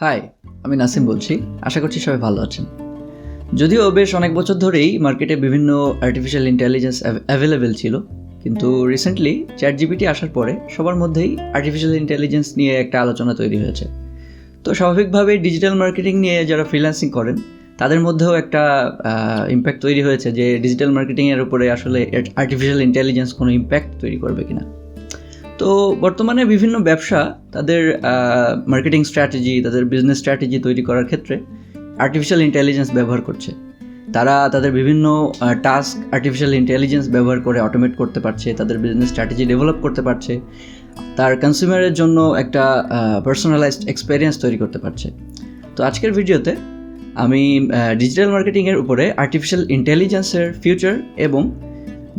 High, আমি নাসিম বলছি। আশা করছি সবাই ভালো আছেন। যদিও বেশ অনেক বছর ধরেই মার্কেটে বিভিন্ন আর্টিফিশিয়াল ইন্টেলিজেন্স অ্যাভেলেবেল ছিল, কিন্তু রিসেন্টলি চ্যাটজিপিটি আসার পরে সবার মধ্যেই আর্টিফিশিয়াল ইন্টেলিজেন্স নিয়ে একটা আলোচনা তৈরি হয়েছে। তো স্বাভাবিকভাবেই ডিজিটাল মার্কেটিং নিয়ে যারা ফ্রিল্যান্সিং করেন তাদের মধ্যেও একটা ইম্প্যাক্ট তৈরি হয়েছে যে ডিজিটাল মার্কেটিংয়ের উপরে আসলে আর্টিফিশিয়াল ইন্টেলিজেন্স কোনো ইম্প্যাক্ট তৈরি করবে কিনা। তো বর্তমানে বিভিন্ন ব্যবসা তাদের মার্কেটিং স্ট্র্যাটেজি, তাদের বিজনেস স্ট্র্যাটেজি তৈরি করার ক্ষেত্রে আর্টিফিশিয়াল ইন্টেলিজেন্স ব্যবহার করছে। তারা তাদের বিভিন্ন টাস্ক আর্টিফিশিয়াল ইন্টেলিজেন্স ব্যবহার করে অটোমেট করতে পারছে, তাদের বিজনেস স্ট্র্যাটেজি ডেভেলপ করতে পারছে, তার কনজিউমারের জন্য একটা পার্সোনালাইজড এক্সপিরিয়েন্স তৈরি করতে পারছে। তো আজকের ভিডিওতে আমি ডিজিটাল মার্কেটিংয়ের উপরে আর্টিফিশিয়াল ইন্টেলিজেন্সের ফিউচার এবং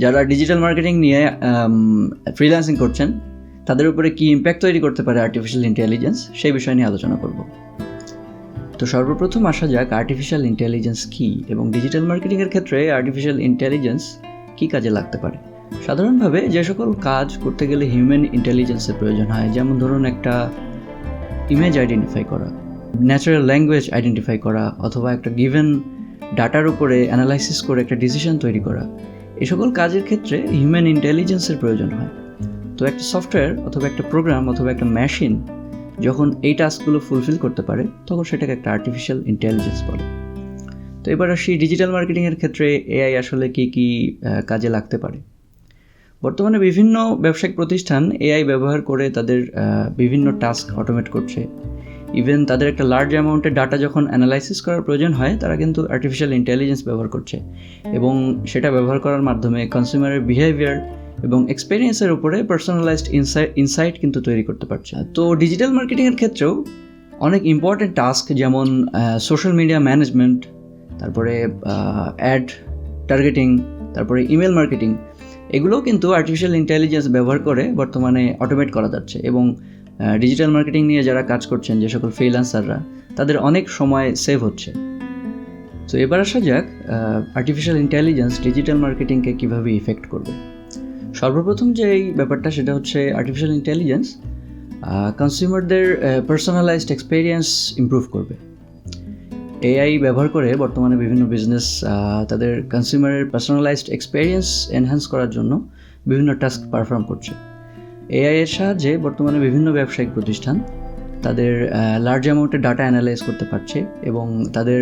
যারা ডিজিটাল মার্কেটিং নিয়ে ফ্রিল্যান্সিং করছেন তাদের উপরে কী ইম্প্যাক্ট তৈরি করতে পারে আর্টিফিশিয়াল ইন্টেলিজেন্স, সেই বিষয় নিয়ে আলোচনা করব। তো সর্বপ্রথম আসা যাক আর্টিফিশিয়াল ইন্টেলিজেন্স কী এবং ডিজিটাল মার্কেটিংয়ের ক্ষেত্রে আর্টিফিশিয়াল ইন্টেলিজেন্স কী কাজে লাগতে পারে। সাধারণভাবে যে সকল কাজ করতে গেলে হিউম্যান ইন্টেলিজেন্সের প্রয়োজন হয়, যেমন ধরুন একটা ইমেজ আইডেন্টিফাই করা, ন্যাচারাল ল্যাঙ্গুয়েজ আইডেন্টিফাই করা, অথবা একটা গিভেন ডাটার উপরে অ্যানালাইসিস করে একটা ডিসিশন তৈরি করা, এই সকল কাজের ক্ষেত্রে হিউম্যান ইন্টেলিজেন্সের প্রয়োজন হয়। তো একটা সফটওয়্যার অথবা একটা প্রোগ্রাম অথবা একটা মেশিন যখন এই টাস্কগুলো ফুলফিল করতে পারে তখন সেটাকে একটা আর্টিফিশিয়াল ইন্টেলিজেন্স বলে। তো এবার আসি ডিজিটাল মার্কেটিংয়ের ক্ষেত্রে এআই আসলে কী কী কাজে লাগতে পারে। বর্তমানে বিভিন্ন ব্যবসায়িক প্রতিষ্ঠান এআই ব্যবহার করে তাদের বিভিন্ন টাস্ক অটোমেট করছে। ইভেন তাদের একটা লার্জ অ্যামাউন্টের ডাটা যখন অ্যানালাইসিস করার প্রয়োজন হয় তারা কিন্তু আর্টিফিশিয়াল ইন্টেলিজেন্স ব্যবহার করছে এবং সেটা ব্যবহার করার মাধ্যমে কনজিউমারের বিহেভিয়ার এবং এক্সপিরিয়েন্সের উপরে পার্সোনালাইজড ইনসাইট কিন্তু তৈরি করতে পারছে। তো ডিজিটাল মার্কেটিংয়ের ক্ষেত্রেও অনেক ইম্পর্টেন্ট টাস্ক যেমন সোশ্যাল মিডিয়া ম্যানেজমেন্ট, তারপরে অ্যাড টার্গেটিং, তারপরে ইমেল মার্কেটিং, এগুলোও কিন্তু আর্টিফিশিয়াল ইন্টেলিজেন্স ব্যবহার করে বর্তমানে অটোমেট করা যাচ্ছে এবং ডিজিটাল মার্কেটিং নিয়ে যারা কাজ করছেন, যে সকল ফ্রিল্যান্সাররা, তাদের অনেক সময় সেভ হচ্ছে। তো এবার আসা যাক আর্টিফিশিয়াল ইন্টেলিজেন্স ডিজিটাল মার্কেটিংকে কীভাবে ইফেক্ট করবে। সর্বপ্রথম যে এই ব্যাপারটা সেটা হচ্ছে আর্টিফিশিয়াল ইন্টেলিজেন্স কনজিউমারদের পার্সোনালাইজড এক্সপিরিয়েন্স ইমপ্রুভ করবে। এআই ব্যবহার করে বর্তমানে বিভিন্ন বিজনেস তাদের কনজিউমারের পার্সোনালাইজড এক্সপিরিয়েন্স এনহ্যান্স করার জন্য বিভিন্ন টাস্ক পারফর্ম করছে। এআইয়ের সাহায্যে বর্তমানে বিভিন্ন ব্যবসায়িক প্রতিষ্ঠান তাদের লার্জ অ্যামাউন্টের ডাটা অ্যানালাইজ করতে পারছে এবং তাদের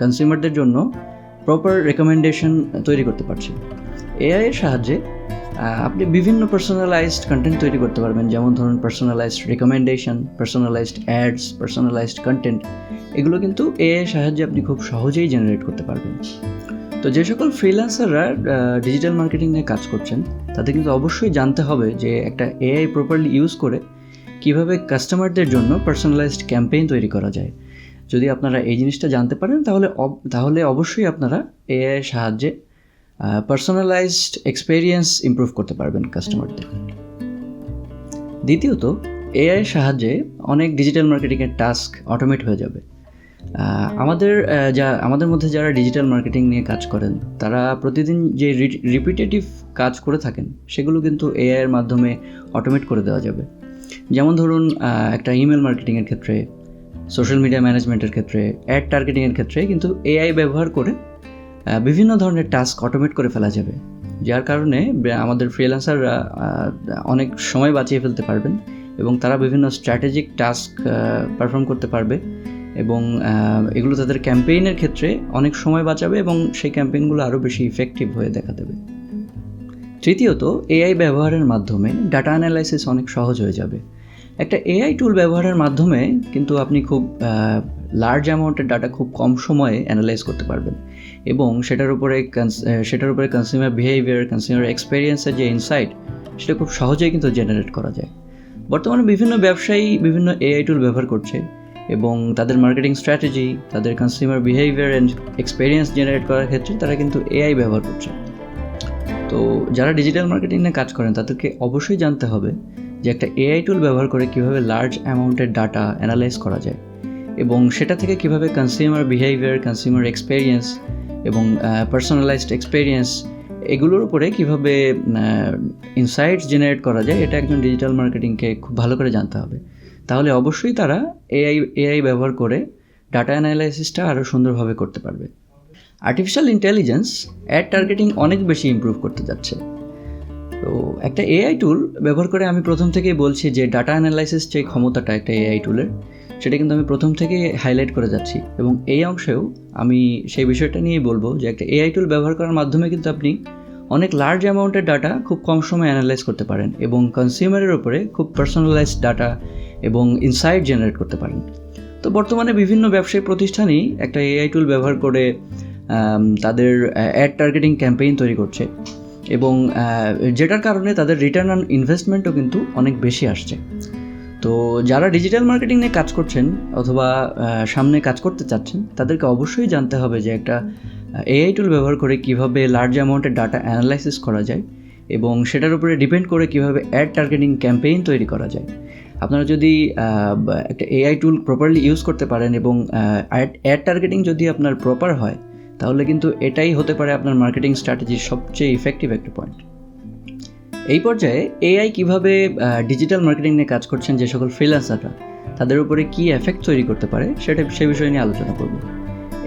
কনজিউমারদের জন্য প্রপার রেকমেন্ডেশন তৈরি করতে পারছে। এআইয়ের সাহায্যে আপনি বিভিন্ন পার্সোনালাইজড কন্টেন্ট তৈরি করতে পারবেন, যেমন ধরুন personalised recommendation, personalised ads, personalised content, এগুলো কিন্তু এআইয়ের সাহায্যে আপনি খুব সহজেই জেনারেট করতে পারবেন। তো যে সকল ফ্রিল্যান্সাররা ডিজিটাল মার্কেটিং নিয়ে কাজ করছেন তাদের কিন্তু অবশ্যই জানতে হবে যে একটা এআই প্রপারলি ইউজ করে কীভাবে কাস্টমারদের জন্য পার্সোনালাইজড ক্যাম্পেইন তৈরি করা যায়। যদি আপনারা এই জিনিসটা জানতে পারেন তাহলে অবশ্যই আপনারা এআইয়ের সাহায্যে পার্সোনালাইজড এক্সপিরিয়েন্স ইমপ্রুভ করতে পারবেন কাস্টমারদের। দ্বিতীয়ত, এআইয়ের সাহায্যে অনেক ডিজিটাল মার্কেটিংয়ের টাস্ক অটোমেট হয়ে যাবে। আমাদের মধ্যে যারা ডিজিটাল মার্কেটিং নিয়ে কাজ করেন তারা প্রতিদিন যে রিপিটেটিভ কাজ করে থাকেন সেগুলো কিন্তু এআইয়ের মাধ্যমে অটোমেট করে দেওয়া যাবে। যেমন ধরুন একটা ইমেল মার্কেটিংয়ের ক্ষেত্রে, সোশ্যাল মিডিয়া ম্যানেজমেন্টের ক্ষেত্রে, অ্যাড টার্গেটিংয়ের ক্ষেত্রে কিন্তু এআই ব্যবহার করে বিভিন্ন ধরনের টাস্ক অটোমেট করে ফেলা যাবে, যার কারণে আমাদের ফ্রিল্যান্সাররা অনেক সময় বাঁচিয়ে ফেলতে পারবেন এবং তারা বিভিন্ন স্ট্র্যাটেজিক টাস্ক পারফর্ম করতে পারবে এবং এগুলো তাদের ক্যাম্পেইনের ক্ষেত্রে অনেক সময় বাঁচাবে এবং সেই ক্যাম্পেইনগুলো আরও বেশি ইফেক্টিভ হয়ে দেখা দেবে। তৃতীয়ত, এআই ব্যবহারের মাধ্যমে ডাটা অ্যানালাইসিস অনেক সহজ হয়ে যাবে। একটা এআই টুল ব্যবহারের মাধ্যমে কিন্তু আপনি খুব লার্জ অ্যামাউন্টের ডাটা খুব কম সময়ে অ্যানালাইজ করতে পারবেন এবং সেটার উপরে কনজিউমার বিহেভিয়ার, কনজিউমার এক্সপিরিয়েন্সের যে ইনসাইট, সেটা খুব সহজেই কিন্তু জেনারেট করা যায়। বর্তমানে বিভিন্ন ব্যবসায়ী বিভিন্ন এআই টুল ব্যবহার করছে এবং তাদের মার্কেটিং স্ট্র্যাটেজি, তাদের consumer behaviour and experience generate করার ক্ষেত্রে তারা কিন্তু এআই ব্যবহার করছে। তো যারা ডিজিটাল মার্কেটিং নিয়ে কাজ করেন তাদেরকে অবশ্যই জানতে হবে যে একটা এআই টুল ব্যবহার করে কীভাবে লার্জ অ্যামাউন্টের ডাটা অ্যানালাইজ করা যায় এবং সেটা থেকে কীভাবে কনজিউমার বিহেভিয়ার, কনজিউমার এক্সপিরিয়েন্স এবং পার্সোনালাইজড এক্সপিরিয়েন্স, এগুলোর উপরে কীভাবে ইনসাইটস জেনারেট করা যায়, এটা একজন ডিজিটাল মার্কেটিংকে খুব ভালো করে জানতে হবে। তাহলে অবশ্যই তারা এআই ব্যবহার করে ডাটা অ্যানালাইসিসটা আরও সুন্দরভাবে করতে পারবে। আর্টিফিশিয়াল ইন্টেলিজেন্স অ্যাড টার্গেটিং অনেক বেশি ইমপ্রুভ করতে যাচ্ছে। তো একটা এআই টুল ব্যবহার করে আমি প্রথম থেকেই বলছি যে ডাটা অ্যানালাইসিস যে ক্ষমতাটা একটা এআই টুলের, সেটা কিন্তু আমি প্রথম থেকেই হাইলাইট করে যাচ্ছি, এবং এই অংশেও আমি সেই বিষয়টা নিয়েই বলবো যে একটা এআই টুল ব্যবহার করার মাধ্যমে কিন্তু আপনি অনেক লার্জ অ্যামাউন্টের ডাটা খুব কম সময়ে অ্যানালাইজ করতে পারেন এবং কনজিউমারের ওপরে খুব পার্সোনালাইজড ডাটা এবং ইনসাইট জেনারেট করতে পারেন। তো বর্তমানে বিভিন্ন ব্যবসায়িক প্রতিষ্ঠানই একটা এআই টুল ব্যবহার করে তাদের অ্যাড টার্গেটিং ক্যাম্পেইন তৈরি করছে, এবং যেটার কারণে তাদের রিটার্ন অন ইনভেস্টমেন্টও কিন্তু অনেক বেশি আসছে। তো যারা ডিজিটাল মার্কেটিং নিয়ে কাজ করছেন অথবা সামনে কাজ করতে চাচ্ছেন, তাদেরকে অবশ্যই জানতে হবে যে একটা এআই টুল ব্যবহার করে কীভাবে লার্জ অ্যামাউন্টের ডাটা অ্যানালাইসিস করা যায় এবং সেটার উপরে ডিপেন্ড করে কীভাবে অ্যাড টার্গেটিং ক্যাম্পেইন তৈরি করা যায়। আপনারা যদি একটা এআই টুল প্রপারলি ইউজ করতে পারেন এবং অ্যাড টার্গেটিং যদি আপনার প্রপার হয়, তাহলে কিন্তু এটাই হতে পারে আপনার মার্কেটিং স্ট্র্যাটেজির সবচেয়ে ইফেক্টিভ একটা পয়েন্ট। এই পর্যায়ে এআই কীভাবে ডিজিটাল মার্কেটিং নিয়ে কাজ করছেন যে সকল ফ্রিল্যান্সাররা, তাদের উপরে কী এফেক্ট তৈরি করতে পারে সে বিষয় নিয়ে আলোচনা করব।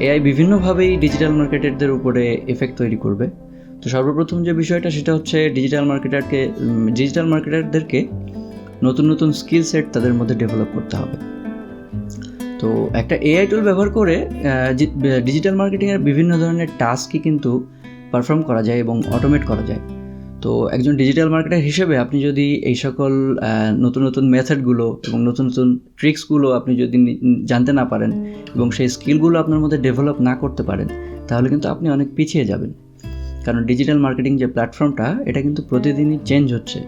এআই বিভিন্নভাবেই ডিজিটাল মার্কেটারদের উপরে এফেক্ট তৈরি করবে। তো সর্বপ্রথম যে বিষয়টা সেটা হচ্ছে ডিজিটাল মার্কেটারদেরকে নতুন নতুন স্কিল সেট তাদের মধ্যে ডেভেলপ করতে হবে। তো একটা এআই টুল ব্যবহার করে ডিজিটাল মার্কেটিংয়ের বিভিন্ন ধরনের টাস্কই কিন্তু পারফর্ম করা যায় এবং অটোমেট করা যায়। তো একজন ডিজিটাল মার্কেটার হিসেবে আপনি যদি এই সকল নতুন নতুন মেথডগুলো এবং নতুন নতুন ট্রিক্সগুলো আপনি যদি জানতে না পারেন এবং সেই স্কিলগুলো আপনার মধ্যে ডেভেলপ না করতে পারেন, তাহলে কিন্তু আপনি অনেক পিছিয়ে যাবেন। কারণ ডিজিটাল মার্কেটিং যে প্ল্যাটফর্মটা, এটা কিন্তু প্রতিদিনই চেঞ্জ হচ্ছে,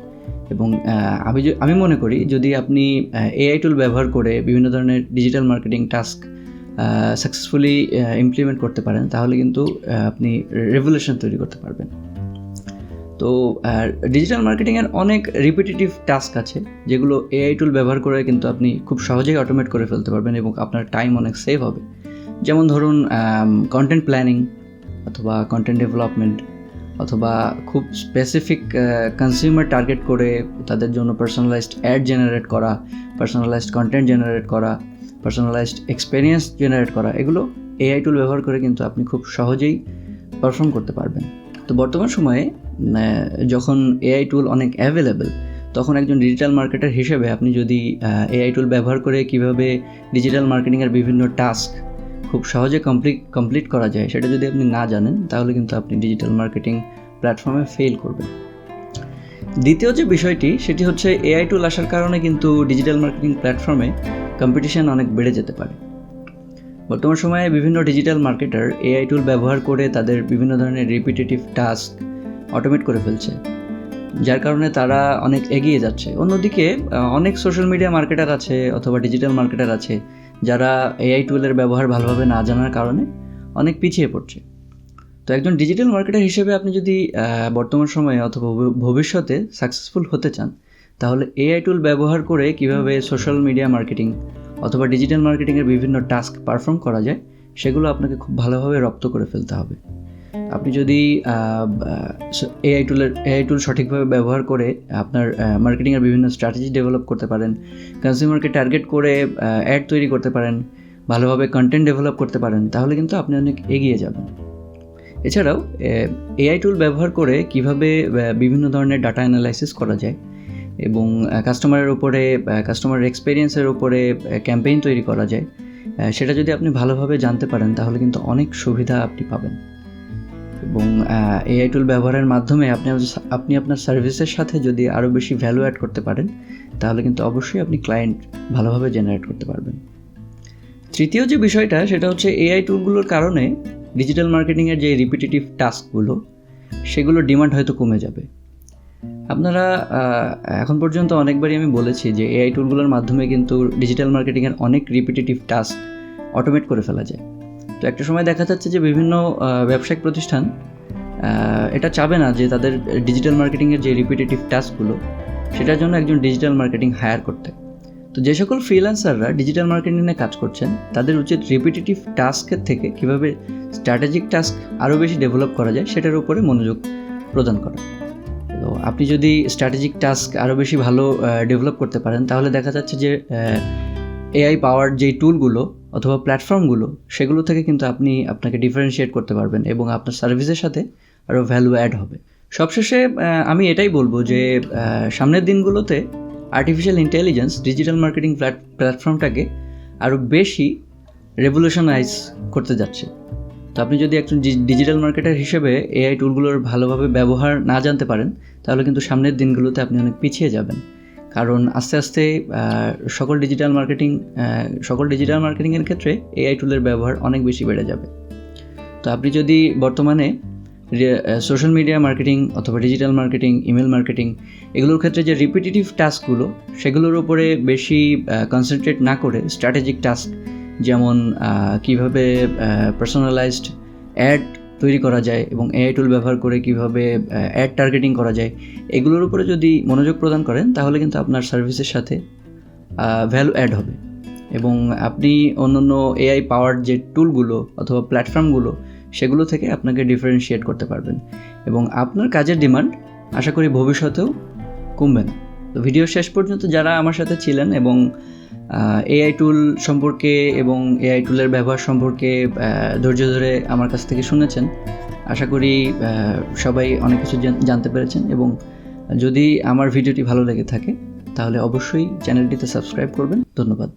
এবং আমি মনে করি যদি আপনি এআই টুল ব্যবহার করে বিভিন্ন ধরনের digital marketing task successfully implement করতে পারেন, তাহলে কিন্তু আপনি রেভলিউশন তৈরি করতে পারবেন। তো ডিজিটাল মার্কেটিংয়ের অনেক রিপিটেটিভ টাস্ক আছে যেগুলো এআই টুল ব্যবহার করে কিন্তু আপনি খুব সহজেই অটোমেট করে ফেলতে পারবেন এবং আপনার টাইম অনেক সেভ হবে। যেমন ধরুন কন্টেন্ট প্ল্যানিং অথবা কন্টেন্ট ডেভেলপমেন্ট, অথবা খুব স্পেসিফিক কনজিউমার টার্গেট করে তাদের জন্য পার্সোনালাইজড অ্যাড জেনারেট করা, পার্সোনালাইজড কন্টেন্ট জেনারেট করা, পার্সোনালাইজড এক্সপিরিয়েন্স জেনারেট করা, এগুলো এআই টুল ব্যবহার করে কিন্তু আপনি খুব সহজেই পারফর্ম করতে পারবেন। তো বর্তমান সময়ে যখন এআই টুল অনেক অ্যাভেলেবেল, তখন একজন ডিজিটাল মার্কেটার হিসেবে আপনি যদি এআই টুল ব্যবহার করে কীভাবে ডিজিটাল মার্কেটিংয়ের বিভিন্ন টাস্ক খুব সহজে কমপ্লিট করা যায় সেটা যদি আপনি না জানেন, তাহলে কিন্তু আপনি ডিজিটাল মার্কেটিং প্ল্যাটফর্মে ফেল করবেন। দ্বিতীয় যে বিষয়টি সেটি হচ্ছে এআই টুল আসার কারণে কিন্তু ডিজিটাল মার্কেটিং প্ল্যাটফর্মে কম্পিটিশন অনেক বেড়ে যেতে পারে। বর্তমান সময়ে বিভিন্ন ডিজিটাল মার্কেটার এআই টুল ব্যবহার করে তাদের বিভিন্ন ধরনের রিপিটেটিভ টাস্ক অটোমেট করে ফেলছে, যার কারণে তারা অনেক এগিয়ে যাচ্ছে। অন্যদিকে অনেক সোশ্যাল মিডিয়া মার্কেটার আছে অথবা ডিজিটাল মার্কেটার আছে যারা এআই টুলের ব্যবহার ভালোভাবে না জানার কারণে অনেক পিছিয়ে পড়ছে। তো একজন ডিজিটাল মার্কেটার হিসেবে আপনি যদি বর্তমান সময়ে অথবা ভবিষ্যতে সাকসেসফুল হতে চান, তাহলে এআই টুল ব্যবহার করে কিভাবে সোশ্যাল মিডিয়া মার্কেটিং অথবা ডিজিটাল মার্কেটিংয়ের বিভিন্ন টাস্ক পারফর্ম করা যায় সেগুলো আপনাকে খুব ভালোভাবে রপ্ত করে ফেলতে হবে। আপনি যদি এআই টুল সঠিকভাবে ব্যবহার করে আপনার মার্কেটিংয়ের বিভিন্ন স্ট্র্যাটেজি ডেভেলপ করতে পারেন, কনজিউমারকে টার্গেট করে অ্যাড তৈরি করতে পারেন, ভালোভাবে কন্টেন্ট ডেভেলপ করতে পারেন, তাহলে কিন্তু আপনি অনেক এগিয়ে যাবেন। এছাড়াও এআই টুল ব্যবহার করে কিভাবে বিভিন্ন ধরনের ডাটা অ্যানালাইসিস করা যায় এবং কাস্টমারের এক্সপিরিয়েন্সের উপরে ক্যাম্পেইন তৈরি করা যায়, সেটা যদি আপনি ভালোভাবে জানতে পারেন, তাহলে কিন্তু অনেক সুবিধা আপনি পাবেন। এবং এআই টুল ব্যবহারের মাধ্যমে আপনি আপনার সার্ভিসের সাথে যদি আরও বেশি ভ্যালু অ্যাড করতে পারেন, তাহলে কিন্তু অবশ্যই আপনি ক্লায়েন্ট ভালোভাবে জেনারেট করতে পারবেন। তৃতীয় যে বিষয়টা সেটা হচ্ছে এআই টুলগুলোর কারণে ডিজিটাল মার্কেটিংয়ের যে রিপিটেটিভ টাস্কগুলো সেগুলোর ডিমান্ড হয়তো কমে যাবে। আপনারা এখন পর্যন্ত অনেকবারই আমি বলেছি যে এআই টুলগুলোর মাধ্যমে কিন্তু ডিজিটাল মার্কেটিংয়ের অনেক রিপিটেটিভ টাস্ক অটোমেট করে ফেলা যায়। তো একটা সময় দেখা যাচ্ছে যে বিভিন্ন ব্যবসায়িক প্রতিষ্ঠান এটা চাবে না যে তাদের ডিজিটাল মার্কেটিংয়ের যে রিপিটেটিভ টাস্কগুলো সেটার জন্য একজন ডিজিটাল মার্কেটিং হায়ার করতে। তো যে সকল ফ্রিল্যান্সাররা ডিজিটাল মার্কেটিং নিয়ে কাজ করছেন, তাদের উচিত রিপিটেটিভ টাস্কের থেকে কীভাবে স্ট্র্যাটেজিক টাস্ক আরও বেশি ডেভেলপ করা যায় সেটার উপরে মনোযোগ প্রদান করা। তো আপনি যদি স্ট্র্যাটেজিক টাস্ক আরও বেশি ভালো ডেভেলপ করতে পারেন, তাহলে দেখা যাচ্ছে যে এআই পাওয়ার যেই টুলগুলো অথবা প্ল্যাটফর্মগুলো, সেগুলো থেকে কিন্তু আপনি আপনাকে ডিফারেন্সিয়েট করতে পারবেন এবং আপনার সার্ভিসের সাথে আরও ভ্যালু অ্যাড হবে। সবশেষে আমি এটাই বলবো যে সামনের দিনগুলোতে আর্টিফিশিয়াল ইন্টেলিজেন্স ডিজিটাল মার্কেটিং প্ল্যাটফর্মটাকে আরও বেশি রেভলিউশনাইজ করতে যাচ্ছে। তো আপনি যদি একজন ডিজিটাল মার্কেটার হিসেবে এআই টুলগুলোর ভালোভাবে ব্যবহার না জানতে পারেন, তাহলে কিন্তু সামনের দিনগুলোতে আপনি অনেক পিছিয়ে যাবেন। কারণ আস্তে আস্তে সকল ডিজিটাল মার্কেটিংয়ের ক্ষেত্রে এআই টুলের ব্যবহার অনেক বেশি বেড়ে যাবে। তো আপনি যদি বর্তমানে সোশ্যাল মিডিয়া মার্কেটিং অথবা ডিজিটাল মার্কেটিং, ইমেল মার্কেটিং, এগুলোর ক্ষেত্রে যে রিপিটিটিভ টাস্কগুলো, সেগুলোর উপরে বেশি কনসেন্ট্রেট না করে স্ট্র্যাটেজিক টাস্ক, যেমন কিভাবে পার্সোনালাইজড অ্যাড তৈরি করা যায় এবং এআই টুল ব্যবহার করে কিভাবে অ্যাড টার্গেটিং করা যায়, এগুলোর উপরে যদি মনোযোগ প্রদান করেন, তাহলে কিন্তু আপনার সার্ভিসের সাথে ভ্যালু অ্যাড হবে এবং আপনি অন্যান্য এআই পাওয়ার যে টুলগুলো অথবা প্ল্যাটফর্মগুলো, সেগুলো থেকে আপনাকে ডিফারেন্সিয়েট করতে পারবেন এবং আপনার কাজের ডিমান্ড আশা করি ভবিষ্যতেও কমবে না। তো ভিডিও শেষ পর্যন্ত যারা আমার সাথে ছিলেন এবং এআই টুল সম্পর্কে এবং এআই টুলের ব্যবহার সম্পর্কে ধৈর্য ধরে আমার কাছ থেকে শুনেছেন, আশা করি সবাই অনেক কিছু জানতে পেরেছেন এবং যদি আমার ভিডিওটি ভালো লেগে থাকে, তাহলে অবশ্যই চ্যানেলটিতে সাবস্ক্রাইব করবেন। ধন্যবাদ।